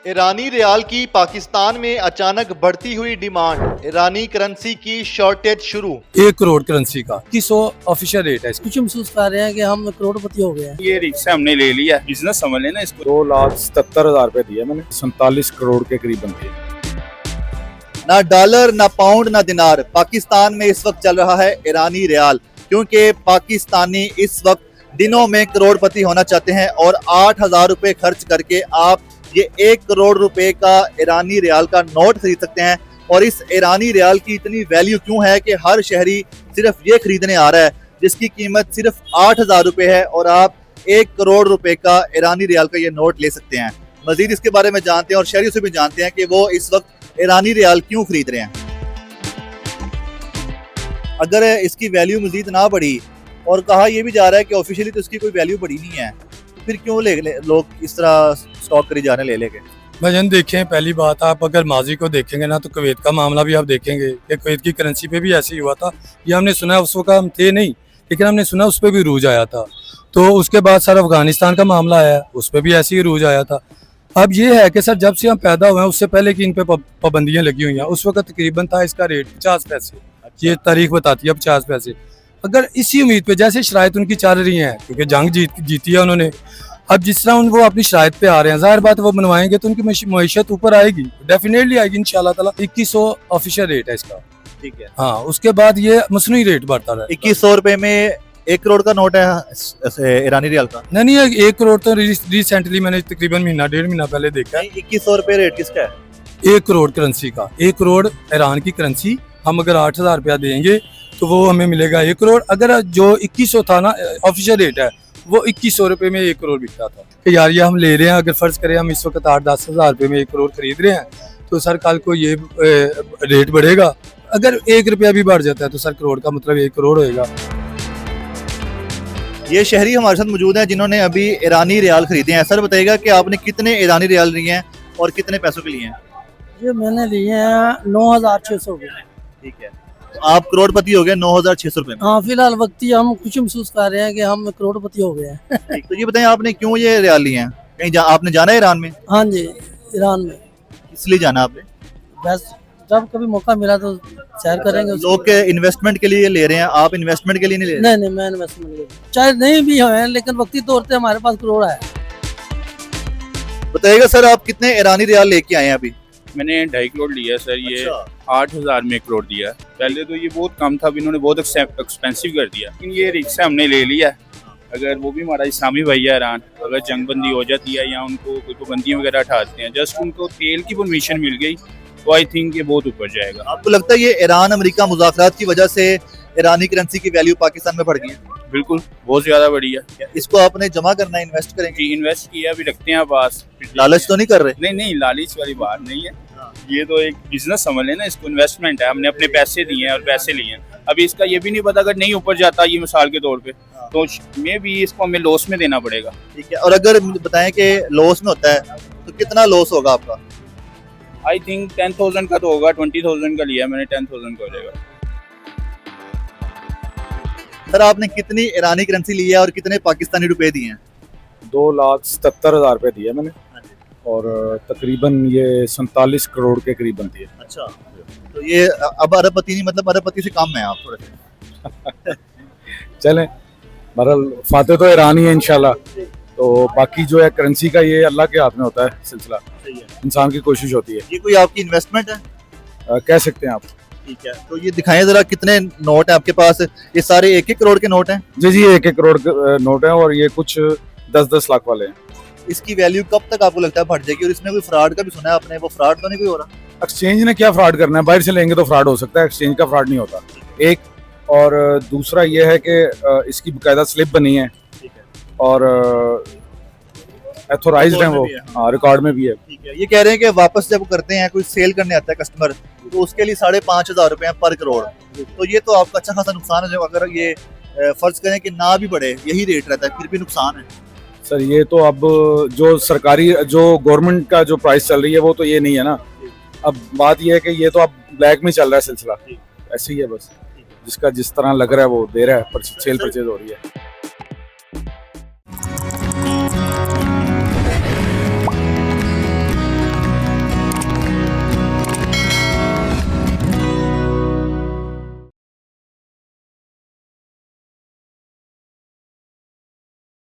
ईरानी रियाल की पाकिस्तान में अचानक बढ़ती हुई डिमांड, ईरानी करेंसी की शॉर्टेज शुरू। 1 करोड़ करेंसी का 2100 ऑफिशियल रेट है। कुछ महसूस कर रहे हैं कि हम करोड़पति हो गए हैं। ये रिक्शा हमने ले लिया, बिजनेस समझ लेना इसको। 2,77,000 रुपए दिए मैंने, 47 करोड़ के करीब बनती है। ना डॉलर, ना पाउंड, ना दिनार, पाकिस्तान में इस वक्त चल रहा है ईरानी रियाल, क्योंकि पाकिस्तानी इस वक्त दिनों में करोड़पति होना चाहते हैं और 8,000 रुपए खर्च करके आप ये 1 करोड़ रुपए का ईरानी रियाल का नोट खरीद सकते हैं। और इस ईरानी रियाल की इतनी वैल्यू क्यों है कि हर शहरी सिर्फ ये खरीदने आ रहा है जिसकी कीमत सिर्फ 8,000 रुपए है और आप 1 करोड़ रुपए का ईरानी रियाल का ये नोट ले सकते हैं। मजीद इसके बारे में जानते हैं और शहरियों से भी जानते हैं कि वो इस वक्त ईरानी रियाल क्यों खरीद रहे हैं। अगर इसकी वैल्यू मजीद ना बढ़ी और कहा यह भी जा रहा है कि ऑफिशियली तो इसकी कोई वैल्यू बढ़ी नहीं है, तो फिर क्यों लोग इस तरह स्टॉक करी जा रहे हैं ले लेके। भजन देखें, पहली बात आप अगर माजी को देखेंगे ना तो कुवैत का मामला भी आप देखेंगे कि कुवैत की करेंसी पे भी ऐसे ही हुआ था। ये हमने सुना, उस वक्त हम थे नहीं, लेकिन हमने सुना उस पर भी रूज आया था। तो उसके बाद सर अफगानिस्तान का मामला आया, उस पर भी ऐसे ही रूज आया था। अब ये है कि सर जब से हम पैदा हुए हैं उससे पहले की इन पे पाबंदियां लगी हुई हैं। उस वक्त तकरीबन था इसका रेट 50 पैसे। ये तारीख बताती है 50 पैसे। अगर इसी उम्मीद पे जैसे शराइत उनकी चल रही हैं, क्योंकि जंग जीती है उन्होंने, अब जिस तरह वो अपनी शराइत पे आ रहे हैं, जाहिर बात वो बनवाएंगे तो उनकी मईशत ऊपर आएगी, डेफिनेटली आएगी इंशाल्लाह ताला। 2100 ऑफिशियल रेट है इसका, ठीक है। हाँ, उसके बाद ये मसनूई रेट बढ़ता रहा। 2100 रुपए में 1 करोड़ का नोट है ईरानी रियाल का? नहीं, 1 करोड़ तो रिसेंटली मैंने तकरीबन महीना 1.5 महीना पहले देखा है। 2100 रुपए रेट किसका है? 1 करोड़ करेंसी का, 1 करोड़ ईरान की करेंसी। हम अगर 8,000 रुपया देंगे तो वो हमें मिलेगा 1 करोड़। अगर जो 2100 था ना ऑफिशियल रेट है, वो 2100 रुपए में 1 करोड़ बिकता था। कि यार ये हम ले रहे हैं, अगर फर्ज करें हम इस वक्त 8-10 हज़ार रुपए में 1 करोड़ खरीद रहे हैं, तो सर कल को ये रेट बढ़ेगा। अगर 1 रुपया भी बढ़ जाता है तो सर करोड़ का मतलब 1 करोड़ होएगा। ये शहरी हमारे साथ मौजूद हैं जिन्होंने अभी ईरानी रियाल खरीदे हैं। सर बताइएगा कि आपने कितने ईरानी रियाल लिए हैं और कितने पैसों के लिए हैं? ये मैंने लिए हैं 9,600 के। ठीक है, तो आप करोड़पति हो गए 9,600 रुपए में। हाँ, फिलहाल वक्त ही हम खुशी महसूस कर रहे हैं कि हम करोड़पति हो गए हैं। तो ये बताएं आपने क्यों ये रियाल लिए हैं? कहीं आपने जाना है ईरान में? हाँ जी, ईरान में। इसलिए जाना आपने? बस जब कभी मौका मिला तो सैर करेंगे। लोग के इन्वेस्टमेंट के लिए ले रहे हैं, आप इन्वेस्टमेंट के लिए नहीं ले रहे? नहीं, मैं इन्वेस्टमेंट के लिए चाहे नहीं भी है, लेकिन वक्ती तौर पे हमारे पास करोड़ है। बताइएगा सर आप कितने ईरानी रियाल लेके आए हैं अभी? मैंने 2.5 करोड़ लिया सर। ये अच्छा। 8,000 में 1 करोड़ दिया। पहले तो ये बहुत कम था, इन्होंने बहुत एक्सपेंसिव कर दिया, लेकिन ये रिक्शा हमने ले लिया। अगर वो भी हमारा इस्लामी भैया ईरान, अगर जंगबंदी हो जाती है या उनको कोई पाबंदियाँ वगैरह हटाते हैं, जस्ट उनको तेल की परमिशन मिल गई, तो आई थिंक ये बहुत ऊपर जाएगा। आपको लगता है ये ईरान अमेरिका मुज़ाकरात की वजह से ईरानी करेंसी की वैल्यू पाकिस्तान में बढ़ गई है? बिल्कुल, बहुत ज्यादा बढ़ी है। इसको आपने जमा करना है, इन्वेस्ट करेंगे? इन्वेस्ट किया, अभी रखते हैं पास। लालच तो नहीं कर रहे? नहीं, लालच वाली बात नहीं है। ये तो एक बिजनेस समझ लेना इसको, इन्वेस्टमेंट है। हमने अपने पैसे दिए हैं और पैसे लिए हैं। अभी इसका ये भी नहीं पता, अगर नहीं ऊपर जाता ये मिसाल के तौर पे, तो मे भी इसको हमें लॉस में देना पड़ेगा। ठीक है, और अगर बताएं कि लॉस में होता है तो कितना लॉस होगा आपका? आई थिंक 10,000 का तो होगा। 20,000 का लिया मैंने, 10,000 का हो जाएगा। सर आपने कितनी ईरानी करेंसी ली है और कितने पाकिस्तानी रुपए दिए हैं? 2,77,000 रुपए दिए मैंने और तकरीबन ये 47 करोड़ के करीब बनती है। अच्छा, तो ये अब अरबपति नहीं, मतलब अरबपति से कम है आप थोड़े से। चलें, बहरहाल फाते तो ईरान ही है इंशाल्लाह। तो बाकी जो है करेंसी का ये अल्लाह के हाथ में होता है सिलसिला, इंसान की कोशिश होती है। ये कोई आपकी इन्वेस्टमेंट है? कह सकते हैं आप। ठीक है, तो ये दिखाएं जरा कितने नोट है आपके पास? ये सारे 1-1 करोड़ के नोट हैं? जी, 1-1 करोड़ के नोट है और ये कुछ 10-10 लाख वाले हैं। इसकी वैल्यू कब तक आपको लगता है बढ़ जाएगी? और इसमें कोई फ्रॉड का भी सुना है आपने, वो फ्रॉड तो नहीं कोई हो रहा? एक्सचेंज ने क्या फ्रॉड करना है? बाहर से लेंगे तो फ्रॉड हो सकता है, एक्सचेंज का फ्रॉड नहीं होता। एक और दूसरा ये है कि इसकी बाकायदा स्लिप बनी है और एथोराइज्ड है वो, हाँ रिकॉर्ड में भी है। ठीक है, ये कह रहे हैं कि वापस जब करते हैं, कोई सेल करने आता है कस्टमर, तो उसके लिए 5,500 रुपए पर करोड़। तो ये तो आपका अच्छा खासा नुकसान है। अगर ये फर्ज करें कि ना भी बढ़े, यही रेट रहता है, फिर भी नुकसान है। सर ये तो अब जो सरकारी जो गवर्नमेंट का जो प्राइस चल रही है वो तो ये नहीं है ना। अब बात ये है कि ये तो अब ब्लैक में चल रहा है सिलसिला, ऐसे ही है बस। जिसका जिस तरह लग रहा है वो दे रहा है, सेल परचेज हो रही है।